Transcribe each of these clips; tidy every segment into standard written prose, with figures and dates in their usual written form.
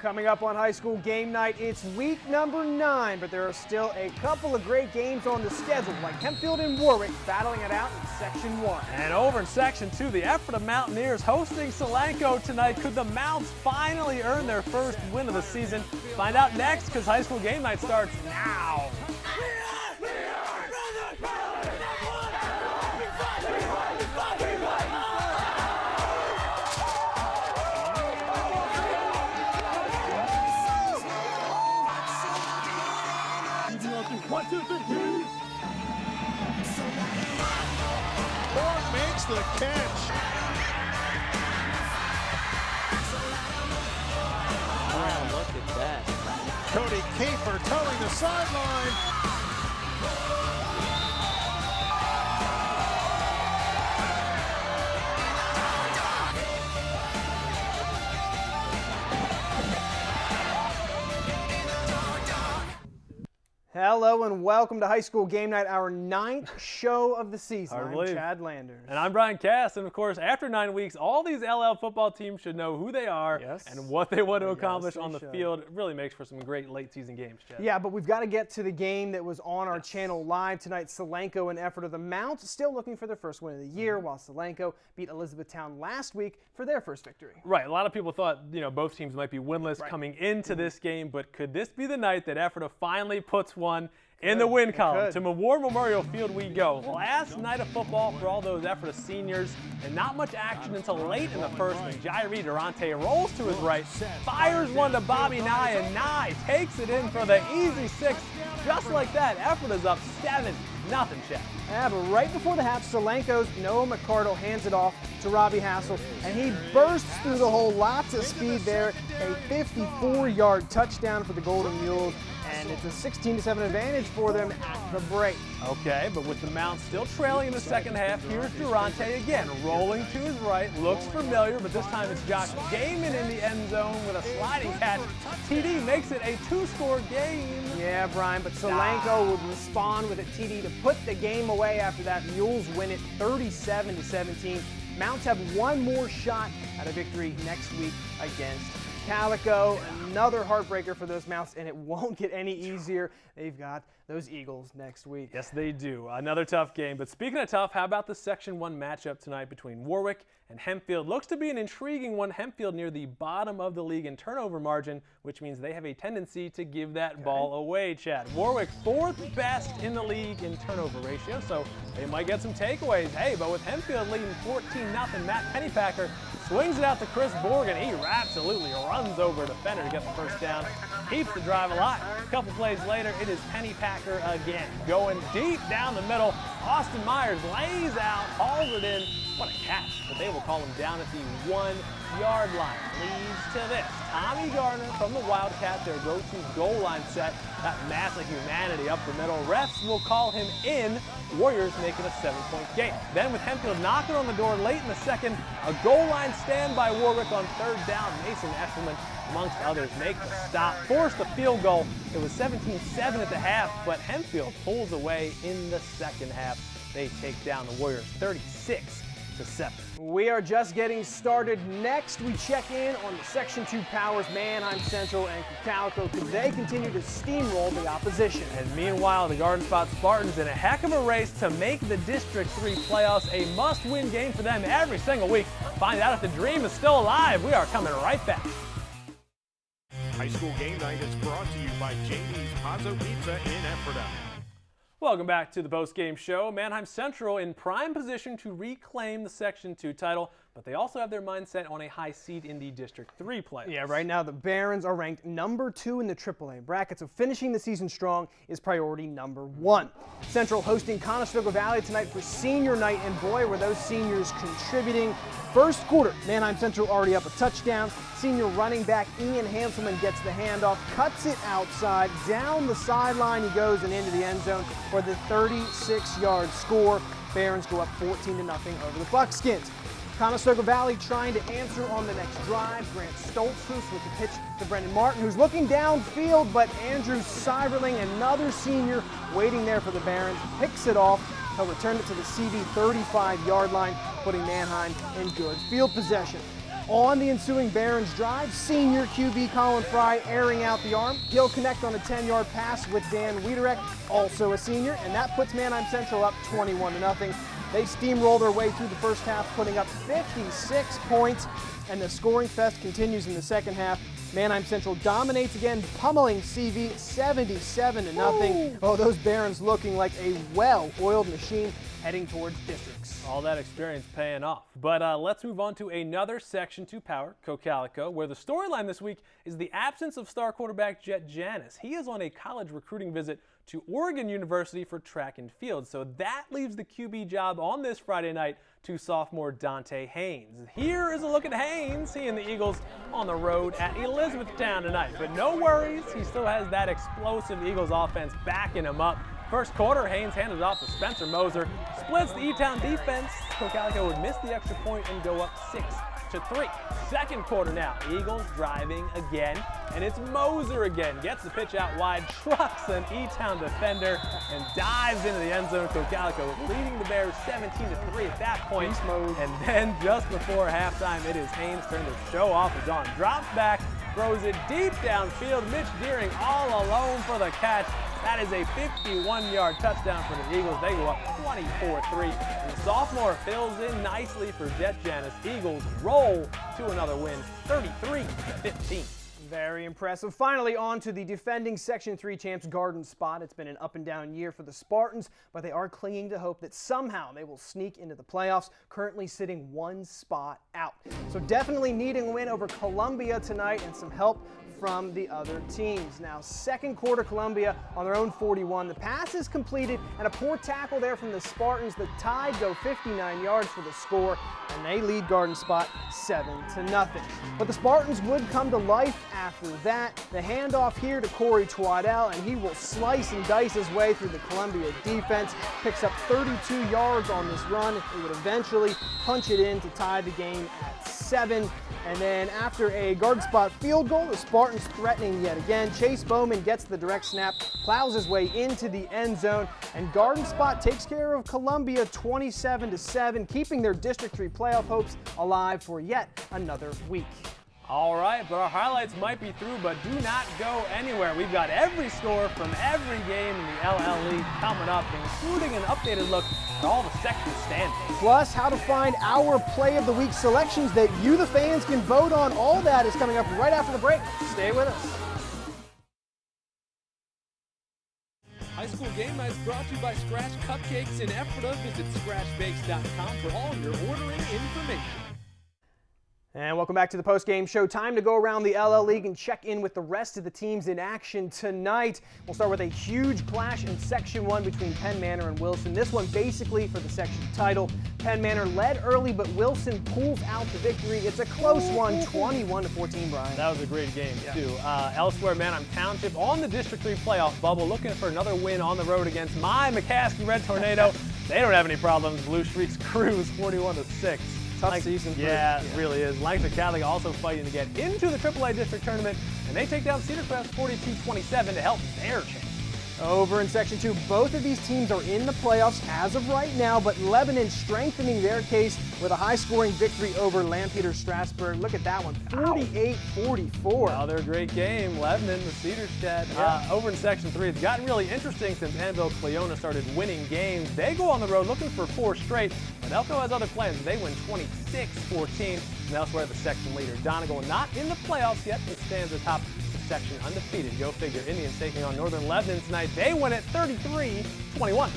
Coming up on High School Game Night, it's week number 9, but there are still a couple of great games on the schedule, like Hempfield and Warwick battling it out in Section 1. And over in Section 2, the Ephrata Mountaineers hosting Solanco tonight. Could the Mounts finally earn their first win of the season? Find out next, because High School Game Night starts now. One, two, three. Ford makes the catch. Wow, look at that. Cody Kafer towing the sideline. Hello and welcome to High School Game Night, our 9th show of the season. I'm Chad Landers. And I'm Brian Cass. And of course, after 9 weeks, all these LL football teams should know who they are and what they want to accomplish on the field. It really makes for some great late season games, Chad. Yeah, but we've got to get to the game that was on our channel live tonight. Solanco and Ephrata. The Mounts still looking for their first win of the year, while Solanco beat Elizabethtown last week for their first victory. Right. A lot of people thought, both teams might be winless coming into this game, but could this be the night that Ephrata finally puts one in the win column? To War Memorial Field we go. Last night of football for all those Ephrata seniors, and not much action until late in the first when Jairi Durante rolls to his right, fires one to Bobby Nye, and Nye takes it in for the easy 6. Just like that, Ephrata's up 7-0, Chad. Yeah, but right before the half, Solanco's Noah McCardle hands it off to Robbie Hassel, and he bursts through the hole, lots of speed there, a 54-yard touchdown for the Golden Mules. And it's a 16-7 advantage for them at the break. Okay, but with the Mounts still trailing in the second half, here's Durante again, rolling to his right, looks familiar, but this time it's Josh Gaiman in the end zone with a sliding catch. TD makes it a 2-score game. Yeah, Brian, but Solanco would respond with a TD to put the game away after that. Mules win it 37-17. Mounts have one more shot at a victory next week against Calico. Another heartbreaker for those Mounts, and it won't get any easier. They've got those Eagles next week. Yes, they do. Another tough game. But speaking of tough, how about the Section 1 matchup tonight between Warwick and Hempfield? Looks to be an intriguing one. Hempfield near the bottom of the league in turnover margin, which means they have a tendency to give that ball away, Chad. Warwick 4th best in the league in turnover ratio, so they might get some takeaways. Hey, but with Hempfield leading 14-0, Matt Pennypacker swings it out to Chris Borg, and he absolutely runs over a defender to get the first down. Keeps the drive alive. A couple plays later, it is Pennypacker again. Going deep down the middle. Austin Myers lays out, hauls it in. What a catch, but they will call him down at the 1-yard line. Leads to this. Tommy Garner from the Wildcat, their go-to goal line set. That mass of humanity up the middle. Refs will call him in. Warriors make it a 7-point game. Then with Hempfield knocking on the door late in the second, a goal line stand by Warwick on 3rd down. Mason Eshelman, amongst others, make the stop, force the field goal. It was 17-7 at the half, but Hempfield pulls away in the second half. They take down the Warriors 36-7. We are just getting started. Next, we check in on the Section 2 powers, Manheim Central and Calico. Could they continue to steamroll the opposition? And meanwhile, the Garden Spot Spartans in a heck of a race to make the District 3 playoffs, a must-win game for them every single week. Find out if the dream is still alive. We are coming right back. High School Game Night is brought to you by JD's Pazzo Pizza in Ephrata. Welcome back to the post-game show. Manheim Central in prime position to reclaim the Section 2 title, but they also have their mindset on a high seed in the District 3 playoffs. Yeah, right now the Barons are ranked number 2 in the AAA bracket, so finishing the season strong is priority number 1. Central hosting Conestoga Valley tonight for senior night, and boy, were those seniors contributing. First quarter, Manheim Central already up a touchdown. Senior running back Ian Hanselman gets the handoff, cuts it outside, down the sideline he goes and into the end zone for the 36-yard score. Barons go up 14-0 over the Buckskins. Conestoga Valley trying to answer on the next drive. Grant Stoltzfus with the pitch to Brendan Martin, who's looking downfield, but Andrew Seiberling, another senior, waiting there for the Barons, picks it off. He'll return it to the CV 35-yard line, putting Manheim in good field possession. On the ensuing Barons drive, senior QB Colin Fry airing out the arm. He'll connect on a 10-yard pass with Dan Wiedereck, also a senior, and that puts Manheim Central up 21-0. They steamroll their way through the first half, putting up 56 points, and the scoring fest continues in the second half. Manheim Central dominates again, pummeling CV 77-0. Oh, those Barons looking like a well-oiled machine heading towards districts. All that experience paying off. But let's move on to another Section 2 power, Cocalico, where the storyline this week is the absence of star quarterback Jet Janis. He is on a college recruiting visit to Oregon University for track and field. So that leaves the QB job on this Friday night to sophomore Dante Haynes. Here is a look at Haynes. He and the Eagles on the road at Elizabethtown tonight. But no worries, he still has that explosive Eagles offense backing him up. First quarter, Haynes handed off to Spencer Moser, splits the E-Town defense. Cocalico would miss the extra point and go up 6-3. Second quarter now, Eagles driving again, and it's Moser again. Gets the pitch out wide, trucks an E-Town defender, and dives into the end zone. Cocalico leading the Bears 17-3 at that point. And then just before halftime, it is Haynes' turn to show off his arm. Drops back, throws it deep downfield. Mitch Deering all alone for the catch. That is a 51-yard touchdown for the Eagles. They go up 24-3. And the sophomore fills in nicely for Jet Janis. Eagles roll to another win, 33-15. Very impressive. Finally, on to the defending Section 3 champs, Garden Spot. It's been an up and down year for the Spartans, but they are clinging to hope that somehow they will sneak into the playoffs, currently sitting one spot out. So definitely needing a win over Columbia tonight and some help from the other teams. Now, second quarter, Columbia on their own 41. The pass is completed, and a poor tackle there from the Spartans. The Tide go 59 yards for the score, and they lead Garden Spot 7-0. But the Spartans would come to life after that. The handoff here to Corey Twaddell, and he will slice and dice his way through the Columbia defense. Picks up 32 yards on this run. He would eventually punch it in to tie the game at 7. And then after a Garden Spot field goal, the Spartans threatening yet again. Chase Bowman gets the direct snap, plows his way into the end zone, and Garden Spot takes care of Columbia 27-7, keeping their District 3 playoff hopes alive for yet another week. All right, but our highlights might be through, but do not go anywhere. We've got every score from every game in the LL League coming up, including an updated look at all the section standings. Plus, how to find our Play of the Week selections that you, the fans, can vote on. All that is coming up right after the break. Stay with us. High School Game Night is brought to you by Scratch Cupcakes in Ephrata. Visit scratchbakes.com for all your ordering information. And welcome back to the post-game show. Time to go around the LL League and check in with the rest of the teams in action tonight. We'll start with a huge clash in Section 1 between Penn Manor and Wilson. This one basically for the section title. Penn Manor led early, but Wilson pulls out the victory. It's a close one, 21-14, Brian. That was a great game, too. Elsewhere, Manheim Township on the District 3 playoff bubble, looking for another win on the road against my McCaskey Red Tornado. They don't have any problems. Blue Streaks cruise 41-6. Tough season. Yeah, it really is. Lancaster Catholic also fighting to get into the AAA District Tournament, and they take down Cedar Crest 42-27 to help their chance. Over in Section 2, both of these teams are in the playoffs as of right now, but Lebanon strengthening their case with a high-scoring victory over Lampeter Strasburg. Look at that one, 48-44. Another great game. Lebanon, the Cedars Shed. Over in Section 3, it's gotten really interesting since Annville Cleona started winning games. They go on the road looking for 4 straight, but Elko has other plans. They win 26-14. And elsewhere, the section leader, Donegal, not in the playoffs yet, but stands atop section undefeated. Go figure. Indians taking on Northern Lebanon tonight. They win at 33-21.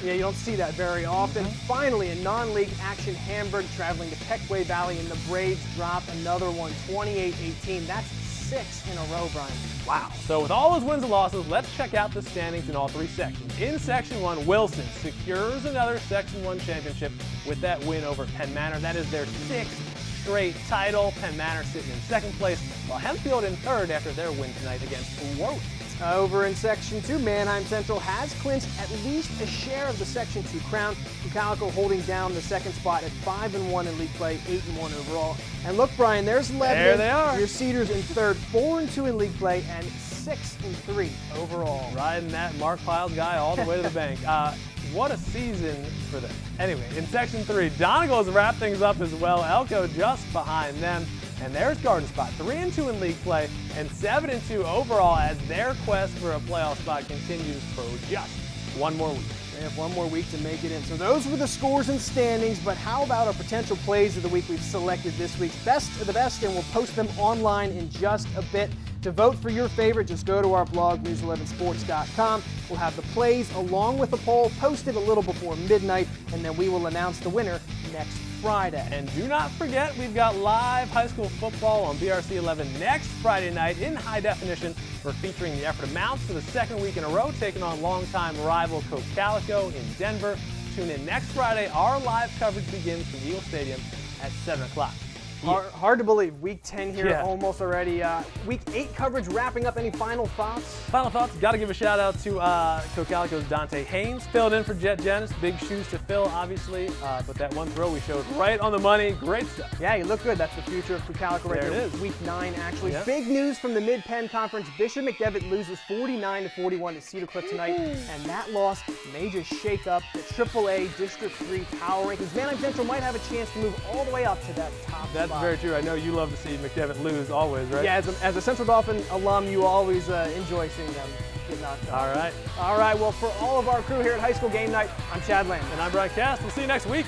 Yeah, you don't see that very often. Finally, in non-league action, Hamburg traveling to Peckway Valley, and the Braves drop another one, 28-18. That's 6 in a row, Brian. Wow. So with all those wins and losses, let's check out the standings in all 3 sections. In Section 1, Wilson secures another Section 1 championship with that win over Penn Manor. That is their 6th straight title. Penn Manor sitting in 2nd place, while Hempfield in 3rd after their win tonight against Warwick. Over in Section 2, Manheim Central has clinched at least a share of the Section 2 crown. Cocalico holding down the 2nd spot at 5-1 in league play, 8-1 overall. And look, Brian, there's Lebanon. There they are. Your Cedars in 3rd, 4-2 in league play, and 6-3 overall. Riding that Mark Piles guy all the way to the bank. What a season for them. Anyway, in Section 3, Donegal has wrapped things up as well. Elko just behind them. And there's Garden Spot, 3-2 in league play and 7-2 overall as their quest for a playoff spot continues for just one more week. They have one more week to make it in. So those were the scores and standings, but how about our potential plays of the week we've selected this week's best of the best, and we'll post them online in just a bit. To vote for your favorite, just go to our blog, news11sports.com. We'll have the plays along with the poll posted a little before midnight, and then we will announce the winner next Friday. And do not forget, we've got live high school football on BRC 11 next Friday night in high definition. We're featuring the Ephrata Mounts for the second week in a row, taking on longtime rival Coke Calico in Denver. Tune in next Friday. Our live coverage begins from Eagle Stadium at 7 o'clock. Hard to believe. Week 10 here Yeah. almost already. Week 8 coverage wrapping up. Any final thoughts? Final thoughts, got to give a shout out to Coke Calico's Dante Haynes, filled in for Jet Jennings. Big shoes to fill, obviously, but that one throw we showed right on the money. Great stuff. Yeah, you look good. That's the future of Calico right There there. it is. Week 9, actually. Yep. Big news from the Mid-Penn Conference. Bishop McDevitt loses 49-41 to Cedar Cliff tonight, and that loss may just shake up the AAA District 3 power rankings. Manheim Central might have a chance to move all the way up to that top That's spot. very true. I know you love to see McDevitt lose always, right? Yeah, as a Central Dolphin alum, you always enjoy seeing them get knocked out. All right. All right, well, for all of our crew here at High School Game Night, I'm Chad Lamb. And I'm Brian Cass. We'll see you next week.